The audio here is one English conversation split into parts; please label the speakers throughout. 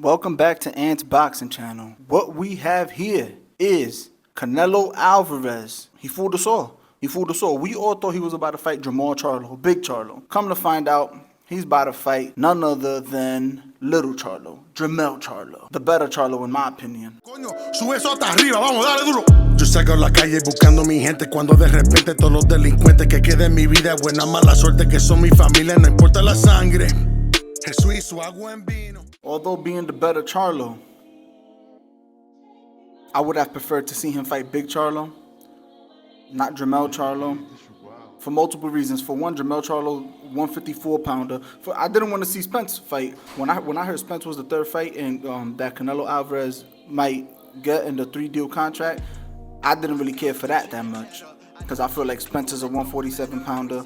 Speaker 1: Welcome back to Ant's Boxing Channel. What we have here is Canelo Alvarez. He fooled us all. We all thought he was about to fight Jermall Charlo, Big Charlo. Come to find out, he's about to fight none other than Little Charlo, Jermall Charlo. The better Charlo, in my opinion.
Speaker 2: Coño, sube eso hasta arriba, vamos, dale duro. Yo salgo a la calle buscando mi gente cuando de repente todos los delincuentes que queden en mi vida, buena mala suerte que son mi familia, no importa la sangre. Jesús y su agua en vino.
Speaker 1: Although being the better Charlo, I would have preferred to see him fight Big Charlo, not Jermall Charlo, for multiple reasons. For one, Jermall Charlo, 154-pounder. I didn't want to see Spence fight. When I heard Spence was the third fight and that Canelo Alvarez might get in the 3-deal contract, I didn't really care for that much because I feel like Spence is a 147-pounder.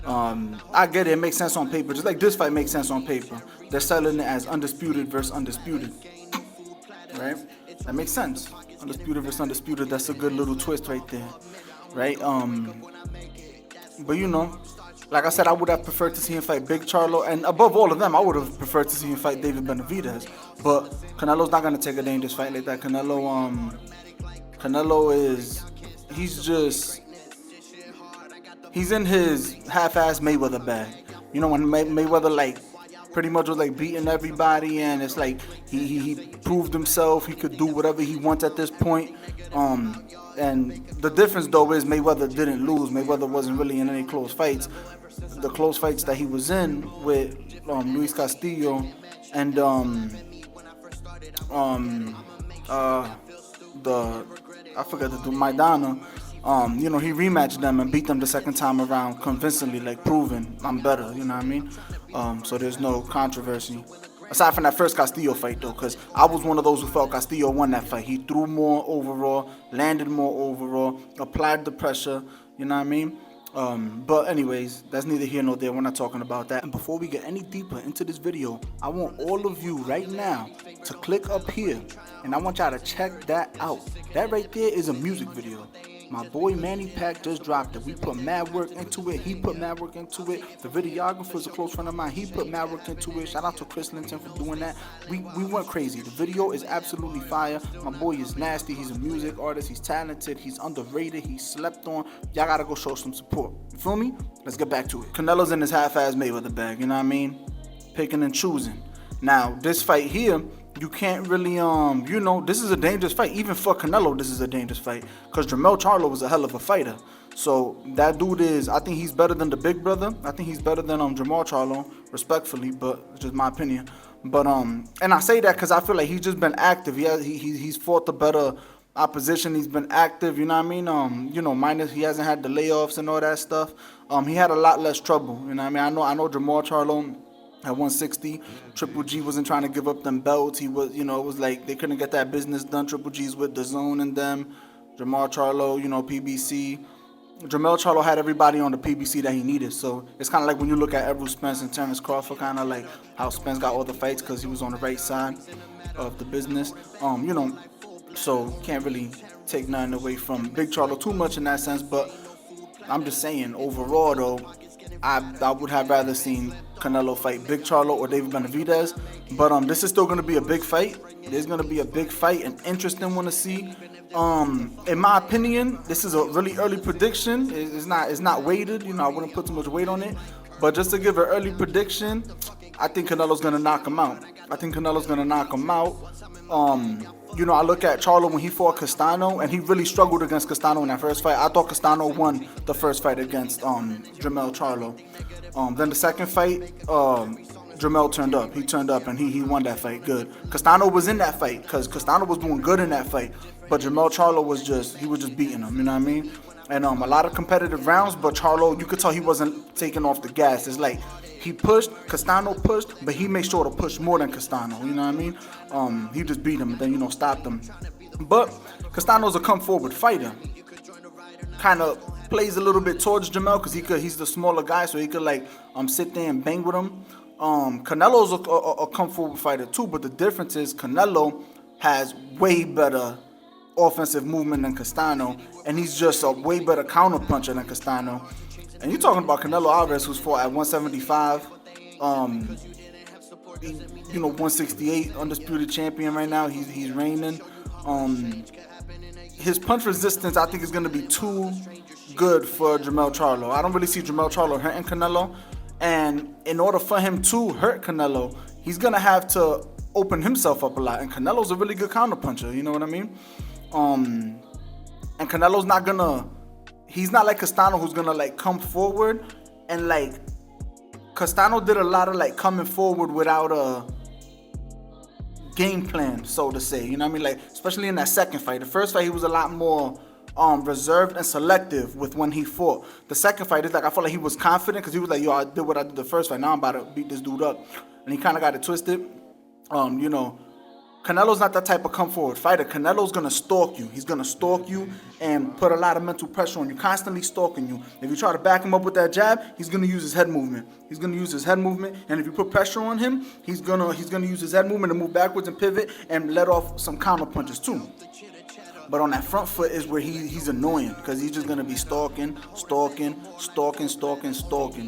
Speaker 1: I get it. It makes sense on paper. Just like this fight makes sense on paper. They're selling it as undisputed versus undisputed, right? That makes sense. Undisputed versus undisputed. That's a good little twist right there, right? But you know, like I said, I would have preferred to see him fight Big Charlo, and above all of them, I would have preferred to see him fight David Benavidez. But Canelo's not gonna take a dangerous fight like that. Canelo is, he's in his half-ass Mayweather bag. You know, when Mayweather like pretty much was like beating everybody, and it's like he proved himself. He could do whatever he wants at this point. And the difference though is Mayweather didn't lose. Mayweather wasn't really in any close fights. The close fights that he was in with Luis Castillo and I forgot to do Maidana. You know, he rematched them and beat them the second time around convincingly, like proving I'm better, you know what I mean? So there's no controversy. Aside from that first Castillo fight though, because I was one of those who felt Castillo won that fight. He threw more overall, landed more overall, applied the pressure, you know what I mean? But anyways, that's neither here nor there. We're not talking about that. And before we get any deeper into this video, I want all of you right now to click up here, and I want y'all to check that out. That right there is a music video. My boy Manny Pack just dropped it. We put mad work into it. He put mad work into it. The videographer is a close friend of mine. He put mad work into it. Shout out to Chris Linton for doing that. We went crazy. The video is absolutely fire. My boy is nasty. He's a music artist. He's talented. He's underrated. He's slept on. Y'all gotta go show some support. You feel me? Let's get back to it. Canelo's in his half-ass Mayweather bag. You know what I mean? Picking and choosing. Now, this fight here, you can't really, you know, this is a dangerous fight. Even for Canelo, this is a dangerous fight. Because Jermall Charlo was a hell of a fighter. So, that dude is, I think he's better than the big brother. I think he's better than Jermall Charlo, respectfully, but it's just my opinion. But, and I say that because I feel like he's just been active. He's fought the better opposition. He's been active, you know what I mean? You know, minus he hasn't had the layoffs and all that stuff. He had a lot less trouble, you know what I mean? I know Jermall Charlo at 160, Triple G wasn't trying to give up them belts. He was, you know, it was like they couldn't get that business done. Triple G's with the Zone and them. Jermall Charlo, you know, PBC. Jermall Charlo had everybody on the PBC that he needed. So it's kind of like when you look at Errol Spence and Terrence Crawford, kind of like how Spence got all the fights because he was on the right side of the business. You know, so can't really take nothing away from Big Charlo too much in that sense. But I'm just saying, overall though, I would have rather seen Canelo fight Big Charlo or David Benavidez, but this is still going to be a big fight. There's going to be a big fight, an interesting one to see. In my opinion, this is a really early prediction. It's not weighted, you know. I wouldn't put too much weight on it, but just to give an early prediction, I think Canelo's going to knock him out. You know, I look at Charlo when he fought Castano, and he really struggled against Castano in that first fight. I thought Castano won the first fight against Jermall Charlo. Then the second fight, Jermall turned up. He turned up and he won that fight good. Castano was in that fight because Castano was doing good in that fight, but Jermall Charlo was just beating him. You know what I mean? And a lot of competitive rounds, but Charlo, you could tell he wasn't taking off the gas. It's like he pushed, Castano pushed, but he made sure to push more than Castano. You know what I mean? He just beat him and then, you know, stopped him. But Castano's a come forward fighter. Kind of plays a little bit towards Jermall because he's the smaller guy, so he could like sit there and bang with him. Canelo's a come forward fighter too, but the difference is Canelo has way better offensive movement than Castano, and he's just a way better counter puncher than Castano. And you're talking about Canelo Alvarez, who's fought at 175. 168 undisputed champion right now. He's reigning. His punch resistance, I think, is going to be too good for Jermell Charlo. I don't really see Jermell Charlo hurting Canelo. And in order for him to hurt Canelo, he's going to have to open himself up a lot. And Canelo's a really good counterpuncher, you know what I mean? And Canelo's not going to... He's not like Castano, who's going to, like, come forward. And, like, Castano did a lot of, like, coming forward without a game plan, so to say, you know what I mean? Like, especially in that second fight. The first fight, he was a lot more reserved and selective with when he fought. The second fight, it's like I felt like he was confident because he was like, yo, I did what I did the first fight. Now I'm about to beat this dude up. And he kind of got it twisted. Canelo's not that type of come forward fighter. Canelo's going to stalk you. He's going to stalk you and put a lot of mental pressure on you, constantly stalking you. If you try to back him up with that jab, he's going to use his head movement. And if you put pressure on him, he's going to use his head movement to move backwards and pivot and let off some counter punches too. But on that front foot is where he's annoying because he's just going to be stalking, you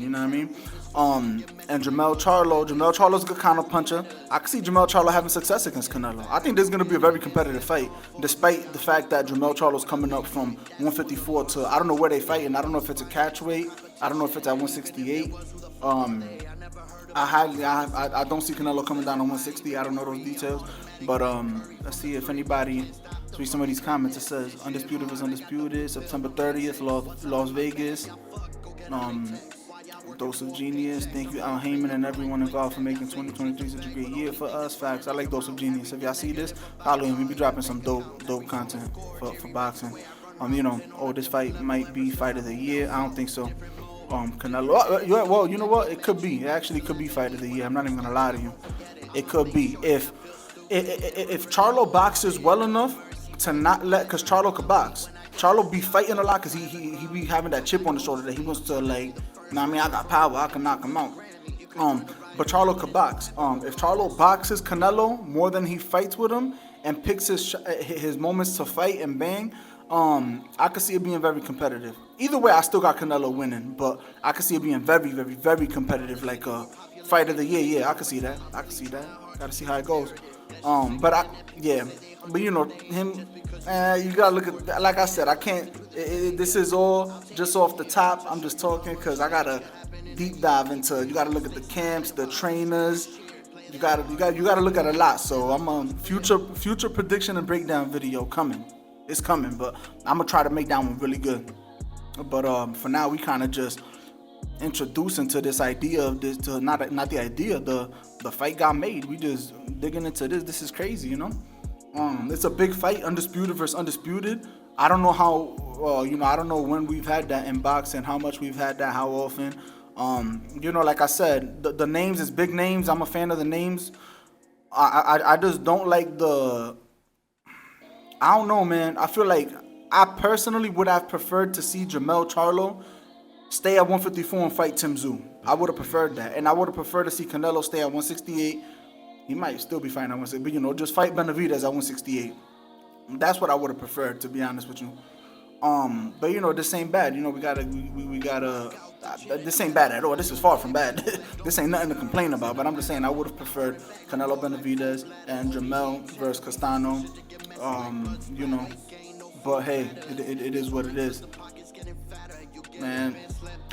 Speaker 1: know what I mean? And Jermell Charlo's a good counter puncher. I can see Jermell Charlo having success against Canelo. I think this is going to be a very competitive fight, despite the fact that Jermell Charlo's coming up from 154 to, I don't know where they fighting. I don't know if it's a catch weight. I don't know if it's at 168. I don't see Canelo coming down to 160. I don't know those details. But let's see if anybody, let's read some of these comments. It says, Undisputed vs. Undisputed, September 30th, Las Vegas. Dose of Genius. Thank you, Al Heyman, and everyone involved for making 2023 such a great year for us. Facts. I like Dose of Genius. If y'all see this, follow him. We be dropping some dope content for boxing. This fight might be fight of the year. I don't think so. Canelo. Well, you know what? It could be. It actually could be fight of the year. I'm not even gonna lie to you. It could be if Charlo boxes well enough to not let, because Charlo could box. Charlo be fighting a lot because he be having that chip on the shoulder that he wants to, like, I got power, I can knock him out. But Charlo could box. If Charlo boxes Canelo more than he fights with him and picks his moments to fight and bang, I could see it being very competitive. Either way, I still got Canelo winning, but I could see it being very, very, very competitive, like a fight of the year. Yeah, I could see that. Gotta see how it goes. But him, you gotta look at, like I said, I can't, this is all just off the top. I'm just talking because I gotta deep dive into, you gotta look at the camps, the trainers, you gotta look at a lot. So I'm on future prediction and breakdown video coming. It's coming, but I'm gonna try to make that one really good. But for now, we kind of just introducing to this idea of this, to not the idea, the fight got made. We just digging into this. This is crazy, you know. It's a big fight, undisputed versus undisputed. I don't know how, I don't know when we've had that in boxing, how much we've had that, how often. Like I said, the names is big names. I'm a fan of the names. I just don't like I don't know, man. I feel like I personally would have preferred to see Jermell Charlo stay at 154 and fight TYZU. I would have preferred that. And I would have preferred to see Canelo stay at 168. He might still be fighting at 168, but just fight Benavidez at 168. That's what I would have preferred, to be honest with you. But this ain't bad. We gotta this ain't bad at all. This is far from bad. This ain't nothing to complain about. But I'm just saying I would have preferred Canelo Benavidez and Jermell versus Castano. But hey, it is what it is. Man,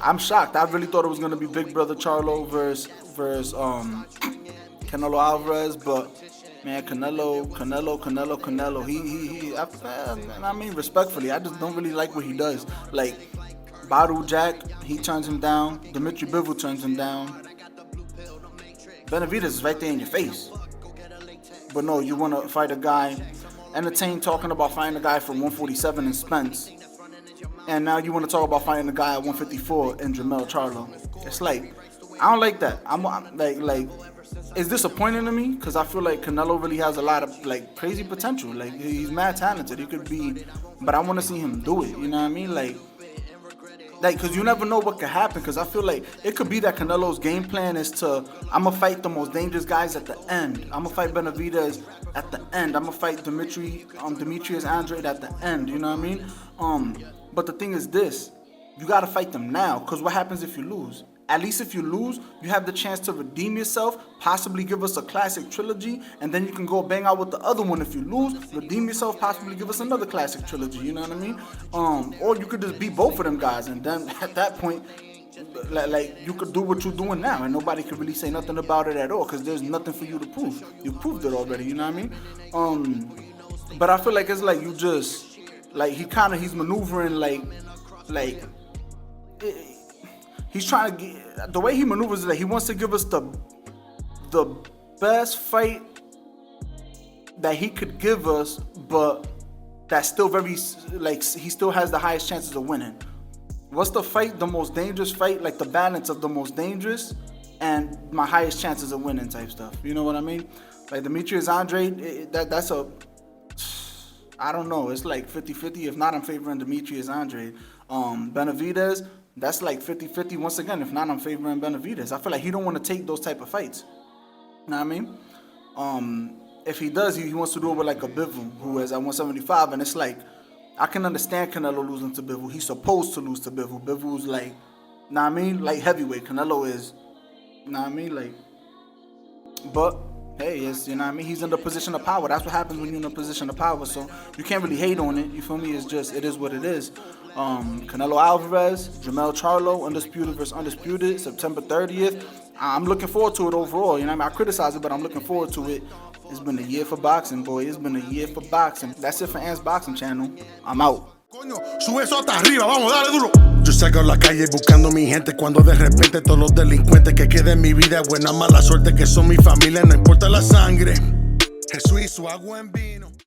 Speaker 1: I'm shocked. I really thought it was gonna be Big Brother Charlo versus Canelo Alvarez, but man, Canelo. I mean, respectfully, I just don't really like what he does. Like, Badu Jack, he turns him down. Dimitri Bivol turns him down. Benavidez is right there in your face. But no, you want to fight a guy, entertain talking about fighting a guy from 147 in Spence. And now you want to talk about fighting a guy at 154 in Jermell Charlo. It's like, I don't like that. I'm like, it's disappointing to me because I feel like Canelo really has a lot of like crazy potential. Like, he's mad talented. He could be, but I want to see him do it. You know what I mean? Like, because you never know what could happen. Because I feel like it could be that Canelo's game plan is to, I'm gonna fight the most dangerous guys at the end. I'm gonna fight Benavidez at the end. I'm gonna fight Demetrius Andrade at the end. You know what I mean? But the thing is this. You gotta fight them now, because what happens if you lose? at least if you lose, you have the chance to redeem yourself, possibly give us a classic trilogy, and then you can go bang out with the other one. If you lose, redeem yourself, possibly give us another classic trilogy, you know what I mean? Or you could just beat both of them guys, and then at that point, like you could do what you're doing now, and nobody could really say nothing about it at all, because there's nothing for you to prove. You proved it already, you know what I mean? But I feel like it's like you just, like he's maneuvering like he's trying to get, the way he maneuvers is that he wants to give us the best fight that he could give us, but that's still very, like, he still has the highest chances of winning. What's the fight, the most dangerous fight, like the balance of the most dangerous and my highest chances of winning type stuff, you know what I mean? Like Demetrius Andrade, that's a, I don't know, it's like 50-50. If not, I'm favoring Demetrius Andrade. Benavidez, that's like 50-50 once again. If not, I'm favoring Benavidez. I feel like he don't want to take those type of fights. You know what I mean? If he does, he wants to do it with like a Bivol, who is at 175, and it's like, I can understand Canelo losing to Bivol. He's supposed to lose to Bivol. Bivol's like, know what I mean? Like heavyweight. Canelo is, know what I mean? Like, but hey, it's, you know what I mean? He's in the position of power. That's what happens when you're in a position of power. So you can't really hate on it. You feel me? It's just, it is what it is. Canelo Alvarez, Canelo Charlo, Undisputed versus Undisputed, September 30th. I'm looking forward to it overall. You know what I mean? I criticize it, but I'm looking forward to it. It's been a year for boxing, boy. It's been a year for boxing. That's it for Ant's Boxing Channel. I'm out.
Speaker 2: Coño, sube eso hasta arriba, vamos, dale duro. Yo salgo a la calle buscando mi gente cuando de repente todos los delincuentes que queden en mi vida, buena mala suerte que son mi familia, no importa la sangre. Jesús hizo agua en vida.